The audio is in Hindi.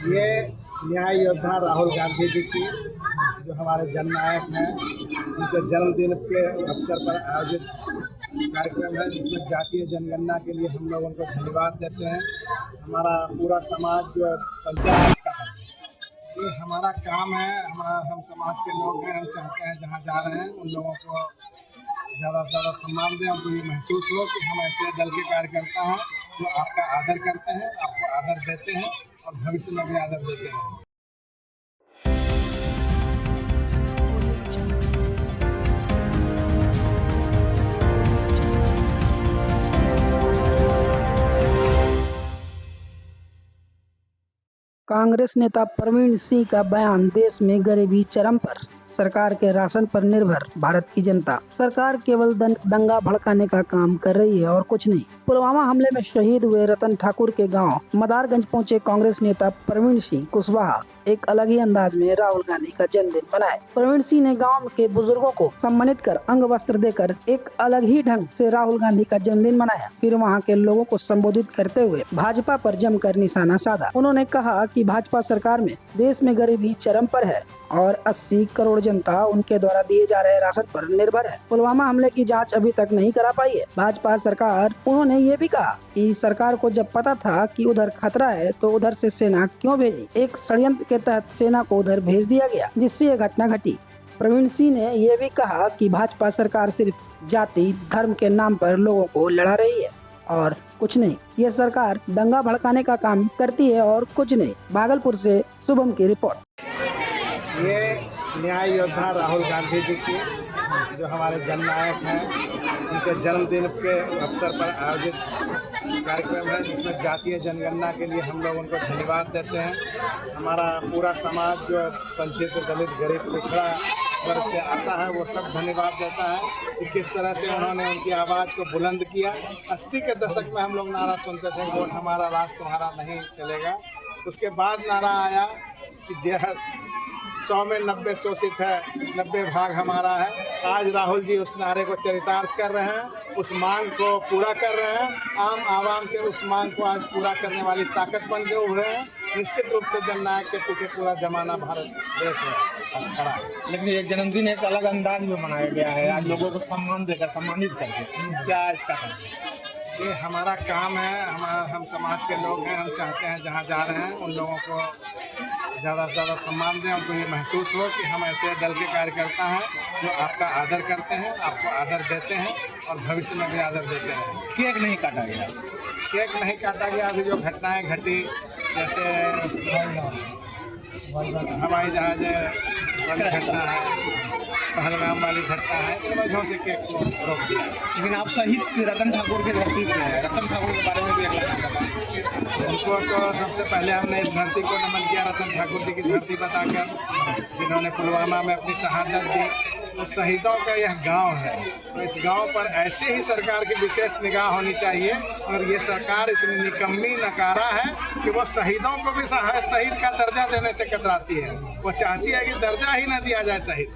ये न्याय योद्धा राहुल गांधी जी की जो हमारे जननायक हैं, उनके जन्मदिन के अवसर पर आयोजित कार्यक्रम है, जिसमें जातीय जनगणना के लिए हम लोग उनको धन्यवाद देते हैं। हमारा पूरा समाज जो पंचायत का है, ये हमारा काम है। हम समाज के लोग हैं, हम चाहते हैं जहाँ जा रहे हैं उन लोगों को ज़्यादा से ज़्यादा सम्मान दें। उनको ये महसूस हो कि हम ऐसे दल के कार्यकर्ता हैं जो आपका आदर करते हैं, आपको आदर देते हैं और भविष्य में भी आदर देते हैं। कांग्रेस नेता प्रवीण सिंह का बयान, देश में गरीबी चरम पर, सरकार के राशन पर निर्भर भारत की जनता। सरकार केवल दंगा भड़काने का काम कर रही है और कुछ नहीं। पुलवामा हमले में शहीद हुए रतन ठाकुर के गांव मदारगंज पहुंचे कांग्रेस नेता प्रवीण सिंह कुशवाहा एक अलग ही अंदाज में राहुल गांधी का जन्मदिन मनाए। प्रवीण सिंह ने गांव के बुजुर्गों को सम्मानित कर अंग वस्त्र देकर एक अलग ही ढंग से राहुल गांधी का जन्मदिन मनाया। फिर वहां के लोगों को संबोधित करते हुए भाजपा पर जमकर निशाना साधा। उन्होंने कहा कि भाजपा सरकार में देश में गरीबी चरम पर है और 80 करोड़ जनता उनके द्वारा दिए जा रहे राशन पर निर्भर है। पुलवामा हमले की जांच अभी तक नहीं करा पाई है भाजपा सरकार। उन्होंने ये भी कहा कि सरकार को जब पता था कि उधर खतरा है तो उधर से सेना क्यों भेजी। एक षड्यंत्र के तहत सेना को उधर भेज दिया गया, जिससे ये घटना घटी। प्रवीण सिंह ने यह भी कहा कि भाजपा सरकार सिर्फ जाति धर्म के नाम पर लोगों को लड़ा रही है और कुछ नहीं। ये सरकार दंगा भड़काने का काम करती है और कुछ नहीं। भागलपुर से शुभम की रिपोर्ट। ये न्याय योद्धा राहुल गांधी जी की जो हमारे जननायक हैं, उनके जन्मदिन के अवसर पर आयोजित कार्यक्रम है, जिसमें जातीय जनगणना के लिए हम लोग उनको धन्यवाद देते हैं। हमारा पूरा समाज जो वंचित दलित गरीब पिछड़ा वर्ग से आता है, वो सब धन्यवाद देता है कि किस तरह से उन्होंने उनकी आवाज़ को बुलंद किया। 80 के दशक में हम लोग नारा सुनते थे, वोट हमारा राज तुम्हारा नहीं चलेगा। उसके बाद नारा आया कि 100 में 90 शोषित है, 90 भाग हमारा है। आज राहुल जी उस नारे को चरितार्थ कर रहे हैं, उस मांग को पूरा कर रहे हैं। आम आवाम के उस मांग को आज पूरा करने वाली ताकत बन के उभरे हैं। निश्चित रूप से जननायक के पीछे पूरा जमाना भारत देश है आज खड़ा है। लेकिन ये जन्मदिन एक अलग अंदाज में मनाया गया है, आज लोगों को सम्मान देकर सम्मानित करके। क्या इसका काम? ये हमारा काम है। हम समाज के लोग हैं, हम चाहते हैं जहाँ जा रहे हैं उन लोगों को ज़्यादा से ज़्यादा सम्मान दें। उनको ये महसूस हो कि हम ऐसे दल के कार्यकर्ता हैं जो आपका आदर करते हैं, आपको आदर देते हैं और भविष्य में भी आदर देते हैं। केक नहीं काटा गया। केक नहीं काटा गया। अभी जो घटनाएं घटी, जैसे हवाई जहाज घटना है, पहलगाम वाली घटना है, इन वजहों से केक को रोक दिया। लेकिन आप शहीद रतन ठाकुर की धरती पे हैं, रतन ठाकुर के बारे में भी उनको तो सबसे पहले हमने इस धरती को नमन किया, रतन ठाकुर जी की धरती बताकर, जिन्होंने पुलवामा में अपनी शहादत दी। तो शहीदों का यह गांव है, तो इस गांव पर ऐसे ही सरकार की विशेष निगाह होनी चाहिए। और ये सरकार इतनी निकम्मी नकारा है कि वो शहीदों को भी शहीद का दर्जा देने से कतराती है। वो चाहती है कि दर्जा ही न दिया जाए शहीद।